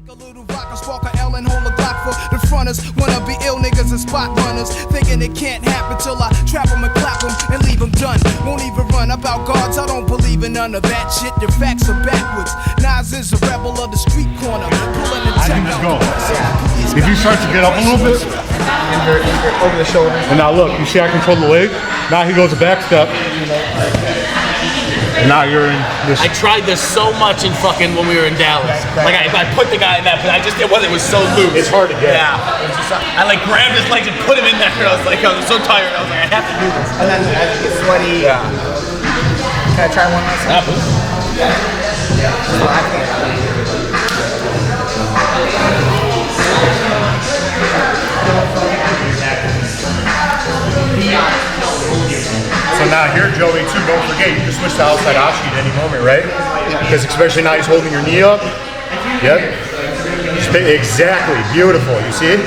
A little rock, a spark a L and hold a Glock for the fronters. Wanna be ill niggas and spot runners, thinking it can't happen till I trap them and clap them and leave them done. Won't even run about guards, I don't believe in none of that shit. Your facts are backwards. Nas is a rebel of the street corner, pulling the check out. If you start to get up a little bit, over the shoulder. And now look, you see I control the leg? Now he goes a back step. And now you're in this. I tried this so much in fucking when we were in Dallas. Like I put the guy in that, but it was so loose. It's hard to get. Yeah. I like grabbed his legs and put him in there, and I was so tired. I was like, I have to do this. And then as you get sweaty, can I try one last time? So now here, Joey, too, don't forget, you can switch to outside offshoot at any moment, right? Because especially now he's holding your knee up. Yep. Exactly. Beautiful. You see it?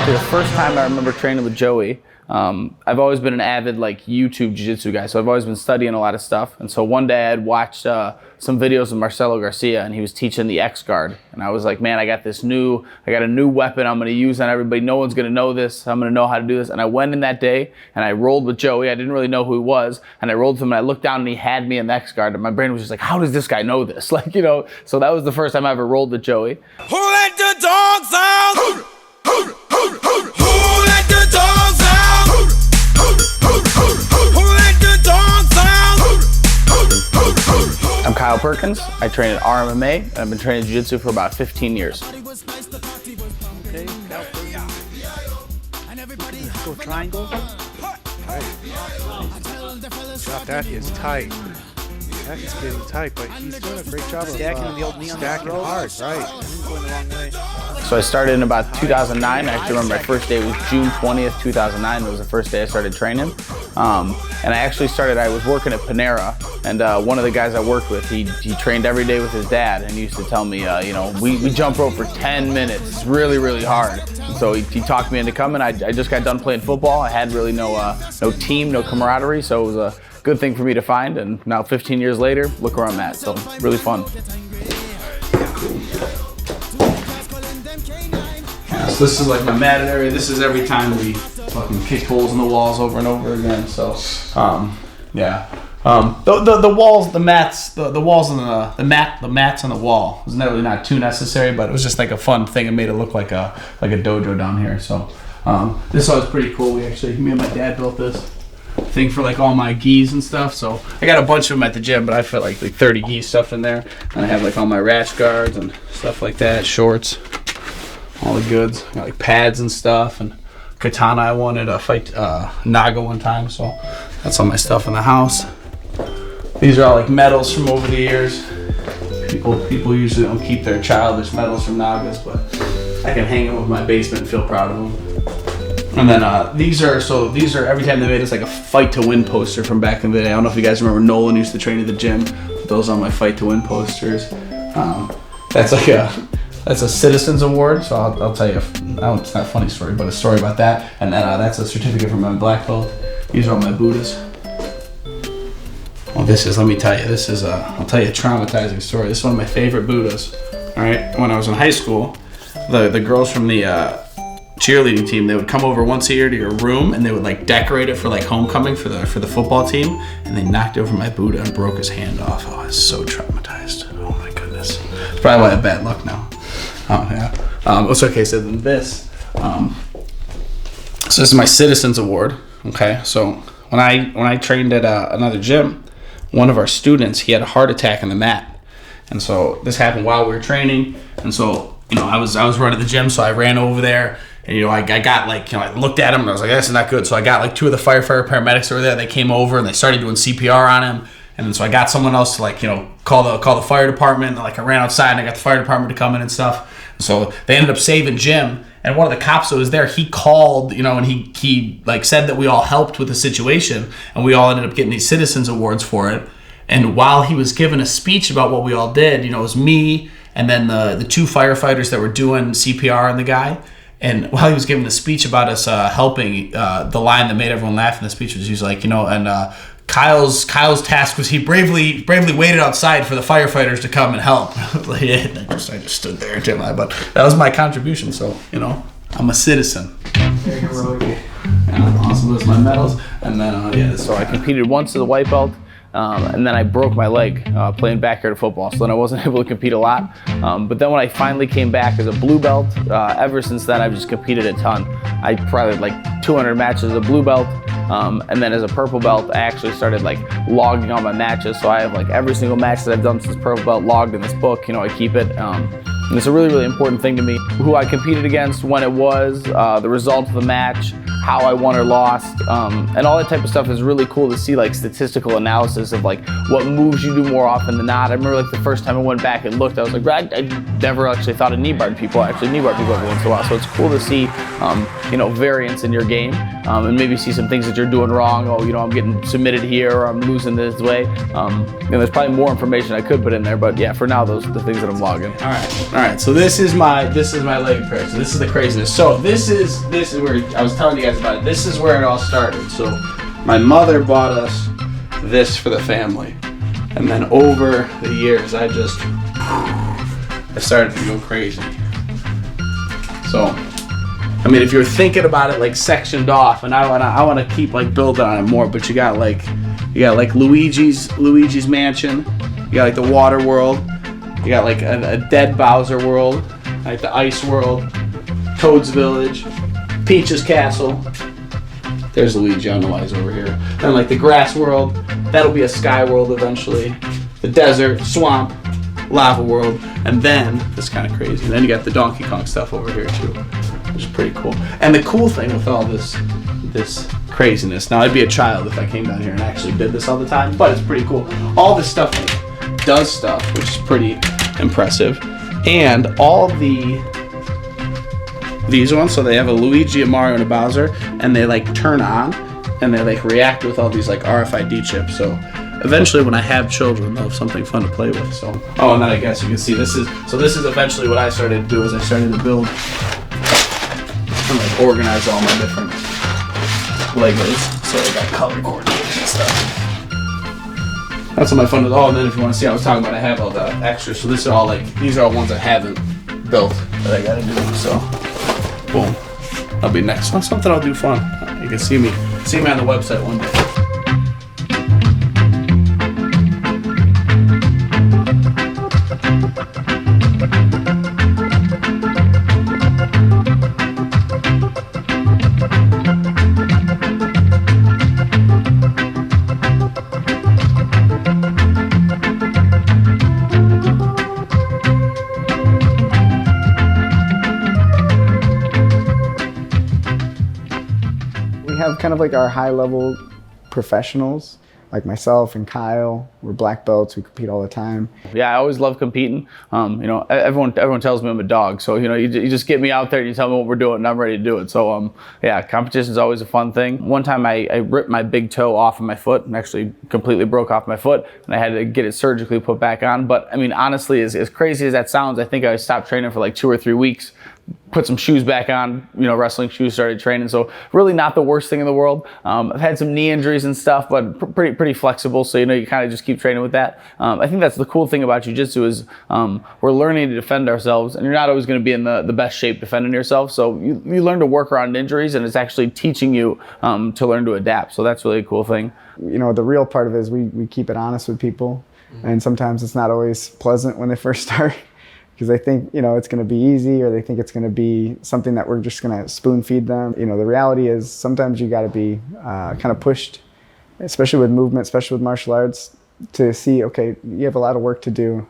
The first time I remember training with Joey, I've always been an avid YouTube Jiu-Jitsu guy, so I've always been studying a lot of stuff. And so one day I had watched some videos of Marcelo Garcia, and he was teaching the X guard. And I was like, man, I got a new weapon I'm gonna use on everybody. No one's gonna know this. I'm gonna know how to do this. And I went in that day and I rolled with Joey. I didn't really know who he was. And I rolled with him and I looked down and he had me in the X guard. And my brain was just like, how does this guy know this? So that was the first time I ever rolled with Joey. Who let the dogs out? Who let the dogs out? Who let the dogs out? I'm Kyle Perkins. I train at RMMA, and I've been training Jiu-Jitsu for about 15 years. Okay, Kyle Perkins. Go triangle. Right. Drop that is tight. That is getting tight, but he's doing a great job of stacking the old knee on stacking hard, right. Going the wrong way. So I started in about 2009. I actually remember my first day was June 20th, 2009. That was the first day I started training. And I actually I was working at Panera, and one of the guys I worked with, he trained every day with his dad, and he used to tell me, we jump rope for 10 minutes. It's really, really hard. So he talked me into coming. I just got done playing football. I had really no team, no camaraderie, so it was a good thing for me to find. And now 15 years later, look where I'm at. So really fun. So this is like my mat area. This is every time we fucking kick holes in the walls over and over again. So, the walls, the mats, the walls and the mats on the wall was really not too necessary, but it was just like a fun thing. It made it look like a dojo down here. So, this was pretty cool. Me and my dad built this thing for all my gis and stuff. So I got a bunch of them at the gym, but I fit like 30 gis stuff in there, and I have all my rash guards and stuff like that, shorts. All the goods, got pads and stuff, and katana. I wanted to fight Naga one time, so that's all my stuff in the house. These are all medals from over the years. People usually don't keep their childish medals from Nagas, but I can hang them with my basement and feel proud of them. And then these are every time they made us a fight to win poster from back in the day. I don't know if you guys remember Nolan used to train at the gym. Those are my fight to win posters. That's a Citizens Award, so I'll tell you, it's not a funny story, but a story about that. And then that's a certificate from my black belt. These are all my Buddhas. Well, let me tell you, I'll tell you a traumatizing story. This is one of my favorite Buddhas. All right, when I was in high school, the girls from the cheerleading team, they would come over once a year to your room, and they would decorate it for homecoming for the football team, and they knocked over my Buddha and broke his hand off. Oh, I was so traumatized. Oh my goodness. It's probably why I have bad luck now. Oh yeah. It's okay. So then this. So this is my Citizens Award. Okay. So when I trained at another gym, one of our students, he had a heart attack in the mat, and so this happened while we were training. And so I was running the gym, so I ran over there, and I got I looked at him and I was like, this is not good. So I got 2 of the firefighter paramedics over there. They came over and they started doing CPR on him. And then so I got someone else to like, call the fire department. And, like I ran outside and I got the fire department to come in and stuff. So they ended up saving Jim. And one of the cops that was there, he called, and he like said that we all helped with the situation, and we all ended up getting these citizens awards for it. And while he was giving a speech about what we all did, it was me and then the 2 firefighters that were doing CPR on the guy. And while he was giving a speech about us helping, the line that made everyone laugh in the speech was, he was like, Kyle's task was he bravely waited outside for the firefighters to come and help. I just stood there and did but that was my contribution. So I'm a citizen. Awesome. Those my medals, and then So I competed once as a white belt. And then I broke my leg playing backyard football, so then I wasn't able to compete a lot. But then when I finally came back as a blue belt, ever since then I've just competed a ton. I probably had like 200 matches as a blue belt, and then as a purple belt I actually started like logging all my matches. So I have like every single match that I've done since purple belt logged in this book. I keep it. And it's a really, really important thing to me. Who I competed against, when it was, the result of the match, how I won or lost, and all that type of stuff is really cool to see, like statistical analysis of like what moves you do more often than not. I remember like the first time I went back and looked, I was like, I never actually thought of knee bar people. I actually knee bar people every once in a while. So it's cool to see, variance in your game, and maybe see some things that you're doing wrong. Oh, I'm getting submitted here, or I'm losing this way. There's probably more information I could put in there, but yeah, for now those are the things that I'm logging. All right. So this is my leg prayer. So this is the craziness. So this is where I was telling you guys about it. This is where it all started. So my mother bought us this for the family, and then over the years I started to go crazy. So if you're thinking about it like sectioned off, and I want to keep like building on it more, but you got like Luigi's mansion, you got like the water world, you got like a dead Bowser world, like the ice world, Toad's village, Peach's castle. There's Luigi, I don't know why he's over here. Then like the grass world, that'll be a sky world eventually. The desert, swamp, lava world, and then this kind of crazy. And then you got the Donkey Kong stuff over here too, which is pretty cool. And the cool thing with all this craziness, now I'd be a child if I came down here and actually did this all the time, but it's pretty cool. All this stuff does stuff, which is pretty impressive. And all these ones, so they have a Luigi, a Mario, and a Bowser, and they like turn on and they like react with all these like RFID chips. So eventually when I have children, they'll have something fun to play with. So and then I guess you can see this is eventually what I started to do, is I started to build and like organize all my different Legos. So I got color coordinated and stuff. That's what my fun is. And then if you want to see, I was talking about I have all the extras. So these are all ones I haven't built that I gotta do. So boom. That'll be next one. Something I'll do fun. You can see me on the website one day. Kind of like our high-level professionals, like myself and Kyle. We're black belts. We compete all the time. Yeah, I always love competing. Everyone tells me I'm a dog, so you just get me out there and you tell me what we're doing, and I'm ready to do it. So competition is always a fun thing. One time I ripped my big toe off of my foot, and actually completely broke off my foot, and I had to get it surgically put back on. But honestly, as crazy as that sounds, I think I stopped training for like 2 or 3 weeks. Put some shoes back on, wrestling shoes, started training. So really not the worst thing in the world. I've had some knee injuries and stuff, but pretty flexible. So, you kind of just keep training with that. I think that's the cool thing about Jiu-Jitsu is we're learning to defend ourselves, and you're not always going to be in the best shape defending yourself. So you learn to work around injuries, and it's actually teaching you to learn to adapt. So that's really a cool thing. The real part of it is we keep it honest with people. And sometimes it's not always pleasant when they first start. Because they think, it's going to be easy, or they think it's going to be something that we're just going to spoon feed them. The reality is sometimes you got to be kind of pushed, especially with movement, especially with martial arts, to see, okay, you have a lot of work to do.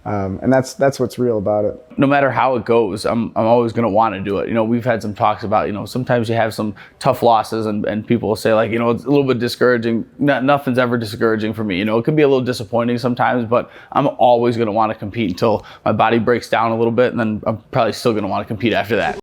And that's what's real about it. No matter how it goes, I'm always going to want to do it. You know, we've had some talks about, you know, sometimes you have some tough losses and people will say like, you know, it's a little bit discouraging. Nothing's ever discouraging for me. You know, it can be a little disappointing sometimes, but I'm always going to want to compete until my body breaks down a little bit, and then I'm probably still going to want to compete after that.